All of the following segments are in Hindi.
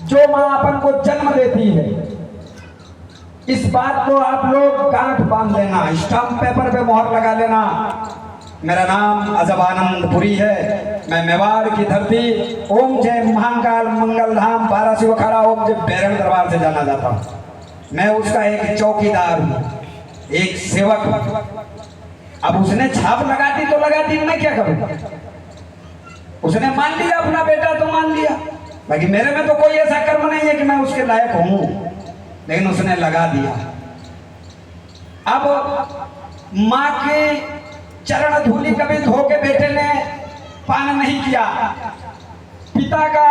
जो माँ अपन को जन्म देती है, इस बात को आप लोग गांठ बांध लेना, स्टाम्प पेपर पे मोहर लगा लेना। मेरा नाम अजब आनंदपुरी है, मैं मेवाड़ की धरती ओम जय महाकाल मंगल धाम बारासिव अखाड़ा ओम जय बैरन दरबार से जाना जाता हूँ। मैं उसका एक चौकीदार हूँ, एक सेवक हूँ। अब उसने छाप लगा दी तो लगा दी, मैं क्या करूँ? उसने मान लिया अपना बेटा तो मान लिया, बाकी मेरे में तो कोई ऐसा कर्म नहीं है कि मैं उसके लायक हूँ, लेकिन उसने लगा दिया। अब माँ के चरण धूलि कभी धो के बेटे ने पान नहीं किया, पिता का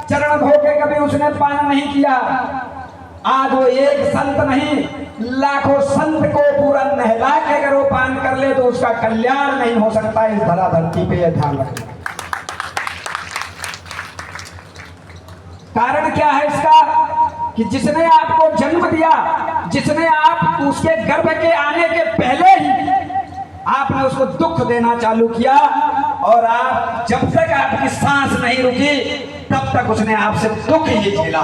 चरण धो के कभी उसने पान नहीं किया। आज वो एक संत नहीं, लाखों संत को पूरा नहला के अगर वो पान कर ले तो उसका कल्याण नहीं हो सकता। इस धरा धरती पे यह ध्यान रखना। कारण क्या है इसका कि जिसने आपको जन्म दिया, जिसने आप उसके गर्भ के आने के पहले ही आपने उसको दुख देना चालू किया, और आप जब तक आपकी सांस नहीं रुकी तब तक उसने आपसे दुख ही झेला।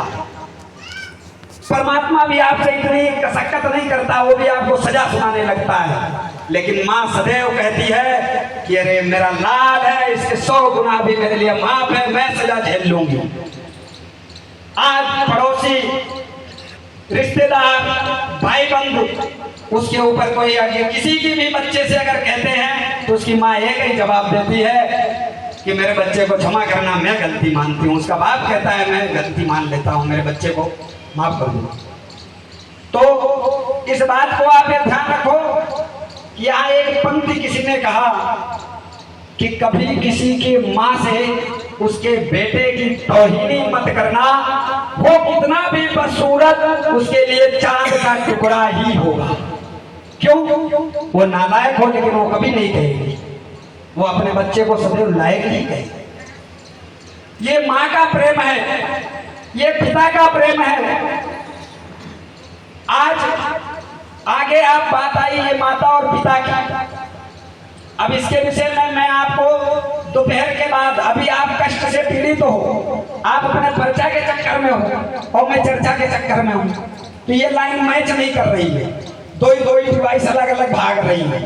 परमात्मा भी आपसे इतनी कसक्कत नहीं करता, वो भी आपको सजा सुनाने लगता है, लेकिन माँ सदैव कहती है कि अरे मेरा लाल है, इसके 100 गुना भी मेरे लिए माफ है, मैं सजा झेल लूंगी। आज पड़ोसी, रिश्तेदार, भाई बंधु, उसके ऊपर कोई आगे किसी की भी बच्चे से अगर कहते हैं तो उसकी माँ एक ही जवाब देती है कि मेरे बच्चे को क्षमा करना, मैं गलती मानती हूँ। उसका बाप कहता है मैं गलती मान लेता हूँ, मेरे बच्चे को माफ कर दो। तो इस बात को आप ध्यान रखो कि यहाँ एक पंक्ति किसी ने कहा कि कभी किसी की माँ से उसके बेटे की तौहीनी मत करना, वो कितना भी बदसूरत उसके लिए चांद का टुकड़ा ही होगा। क्यों? वो नालायक हो लेकिन वो कभी नहीं कहेगी, वो अपने बच्चे को सदैव लायक ही कहेगी। ये माँ का प्रेम है, ये पिता का प्रेम है। आज आगे आप बात आई ये माता और पिता की। अब इसके विषय में मैं आपको दोपहर के बाद, अभी आप कष्ट से पीड़ित हो, आप अपने पर्चा के चक्कर में हो और मैं चर्चा के चक्कर में हूँ, तो ये लाइन मैच नहीं कर रही है, दो ही डिवाइस अलग अलग भाग रही है।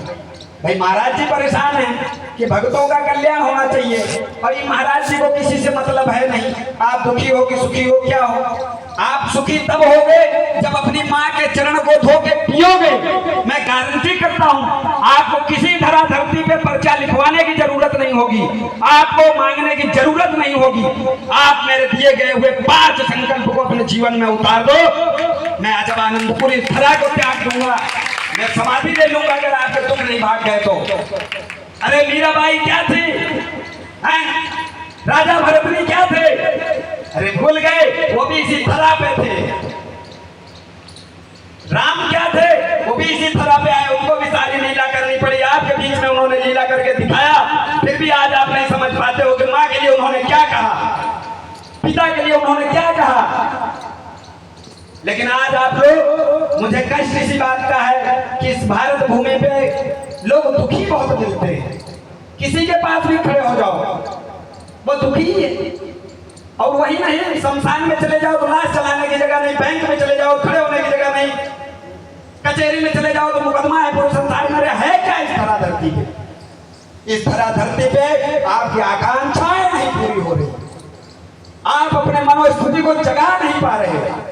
भाई महाराज जी परेशान हैं कि भक्तों का कल्याण होना चाहिए, और ये महाराज जी को किसी से मतलब है नहीं। आप दुखी हो कि सुखी हो, क्या हो? आप सुखी तब होगे जब अपनी माँ के चरण को धो के पियोगे। मैं गारंटी करता हूँ आपको किसी धरा धरती पे पर्चा लिखवाने की जरूरत नहीं होगी, आपको मांगने की जरूरत नहीं होगी। आप मेरे दिए गए हुए 5 संकल्प को अपने जीवन में उतार दो, मैं अजब आनंदपुरी धरा को त्याग दूंगा, मैं समाधि ले लूंगा अगर आपके दुख नहीं भाग गए तो। अरे मीराबाई क्या थी? राजा भरतनी क्या थे? अरे भूल गए, वो भी इसी तरह पे थे। राम क्या थे? वो भी इसी तरह पे आए, उनको भी सारी लीला करनी पड़ी। आपके बीच में उन्होंने लीला करके दिखाया, फिर भी आज आप नहीं समझ पाते हो कि माँ के लिए उन्होंने क्या कहा, पिता के लिए उन्होंने क्या कहा। लेकिन आज आप लोग, मुझे कष्ट इसी बात का है कि इस भारत भूमि पे लोग दुखी बहुत मिलते हैं। किसी के पास भी खड़े हो जाओ वो दुखी है। और वही नहीं, शमशान में चले जाओ तो लाश चलाने की जगह नहीं, बैंक में चले जाओ खड़े होने की जगह नहीं, कचहरी में चले जाओ तो मुकदमा है, पूरे संसार में है क्या इस धरा धरती पे? इस धरा धरती पे आपकी आकांक्षाएं नहीं पूरी हो रही, आप अपने मनोस्थिति को जगा नहीं पा रहे।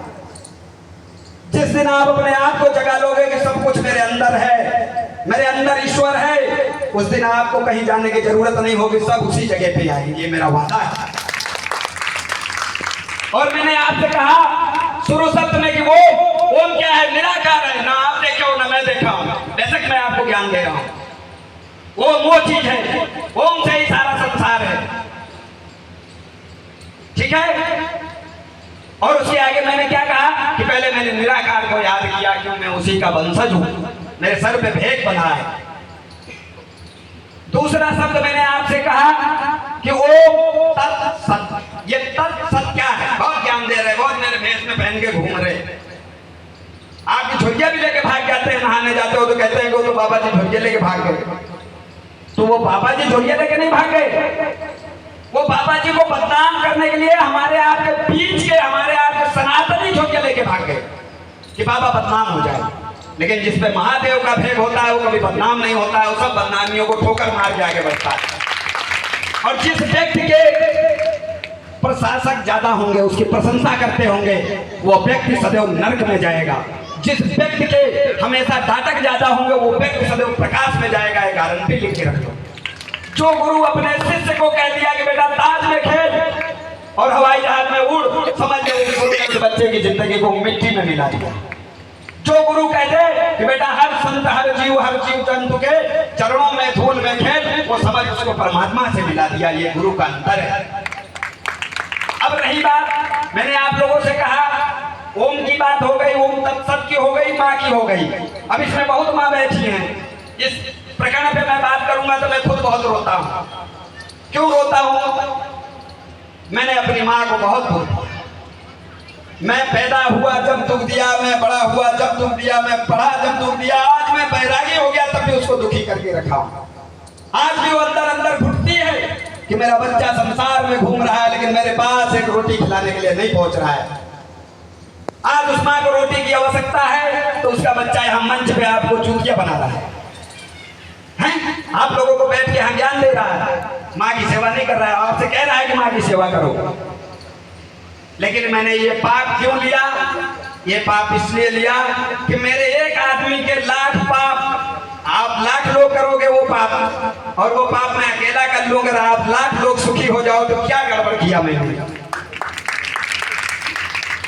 जिस दिन आप अपने आप को जगा लोगे कि सब कुछ मेरे अंदर है, मेरे अंदर ईश्वर है, उस दिन आपको कहीं जाने की जरूरत नहीं होगी, सब उसी जगह पे आएंगे, ये मेरा वादा है। और मैंने आपसे कहा शुरू शब्द में कि वो ओम क्या है? निराकार है, ना आप देखे हो ना मैं देखा हूं, बेशक मैं आपको ज्ञान दे रहा हूं। ओम वो चीज है, ओम से ही सारा संसार है, ठीक है। और उसके आगे मैंने क्या कहा कि पहले मैंने निराकार को याद किया, क्यों मैं उसी का वंशज हूं, मेरे सर पे भेद बना है। दूसरा शब्द मैंने आपसे कहा कि ओम तत् सत। ये तत् सत क्या है? बहुत ज्ञान दे रहे, बहुत मेरे भेष में पहन के घूम रहे। आपकी झुर्रिया भी लेके भाग जाते हैं, नहाने जाते हो तो कहते हैं तो बाबा जी झुर्रिया लेके भाग गए। तो वो बाबा जी झुर्रिया लेके नहीं भाग गए, वो बाबा जी को बदनाम करने के लिए हमारे आपके बीच के हमारे कि बाबा बदनाम हो जाए, लेकिन जिस पे महादेव का भेद होता है वो कभी बदनाम नहीं होता है, वो सब बदनामियों को ठोकर मार के आगे बढ़ता है। और जिस व्यक्ति के प्रशासक ज्यादा होंगे, उसकी प्रशंसा करते होंगे, वो व्यक्ति सदैव नरक में जाएगा। जिस व्यक्ति के हमेशा डांटक ज्यादा होंगे, वो व्यक्ति सदैव प्रकाश में जाएगा। ये गारंटी लिख के रख लो। जो गुरु अपने शिष्य को कह दिया कि बेटा ताज में खेल और हवाई जहाज में उड़, समझ लो उस बच्चे की जिंदगी को मिट्टी में मिला दिया। जो गुरु कहते कि बेटा हर संत हर जीव जंतु के चरणों में धूल में खेल, वो समझ उसको परमात्मा से मिला दिया। ये गुरु का अंतर है। अब रही बात, मैंने आप लोगों से कहा ओम की बात हो गई, ओम तत्सत की हो गई, माँ की हो गई। अब इसमें बहुत माँ बैठी हैं। इस प्रकरण पे मैं बात करूंगा तो मैं खुद बहुत रोता हूँ। क्यों रोता हूँ? मैंने अपनी माँ को बहुत भूल दिया। मैं पैदा हुआ जब दुख दिया, मैं बड़ा हुआ जब दुख दिया, मैं पढ़ा जब दुख दिया। आज मैं बैरागी हो गया तब भी उसको दुखी करके रखा हूँ। आज भी वो अंदर अंदर घुटती है कि मेरा बच्चा संसार में घूम रहा है, लेकिन मेरे पास एक रोटी खिलाने के लिए नहीं पहुंच रहा है। आज उस माँ को रोटी की आवश्यकता है तो उसका बच्चा यहाँ मंच पे आपको चूतिया बना रहा है। आप लोगों को बैठ के यहाँ ज्ञान दे रहा है, माँ की सेवा नहीं कर रहा है। आपसे कह रहा है कि माँ की सेवा करो। लेकिन मैंने ये पाप क्यों लिया? ये पाप इसलिए लिया कि मेरे एक आदमी के लाख पाप, आप लाख लोग करोगे वो पाप, और वो पाप मैं अकेला कर लूं। अगर आप लाख लोग सुखी हो जाओ तो क्या गड़बड़ किया मैंने?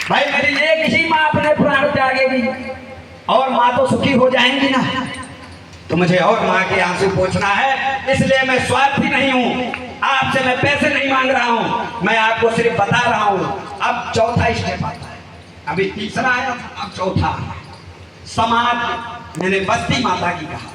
भाई मेरी एक ही माँ अपने प्राण त्यागेगी और माँ तो सुखी हो जाएंगी ना, तो मुझे और माँ के आंसू पोंछना है। इसलिए मैं स्वार्थी नहीं हूँ। आपसे मैं पैसे नहीं मांग रहा हूँ, मैं आपको सिर्फ बता रहा हूँ। अब चौथा स्टेप आता है, अभी तीसरा आया, अब चौथा। समाज, मैंने बस्ती माता की कहा,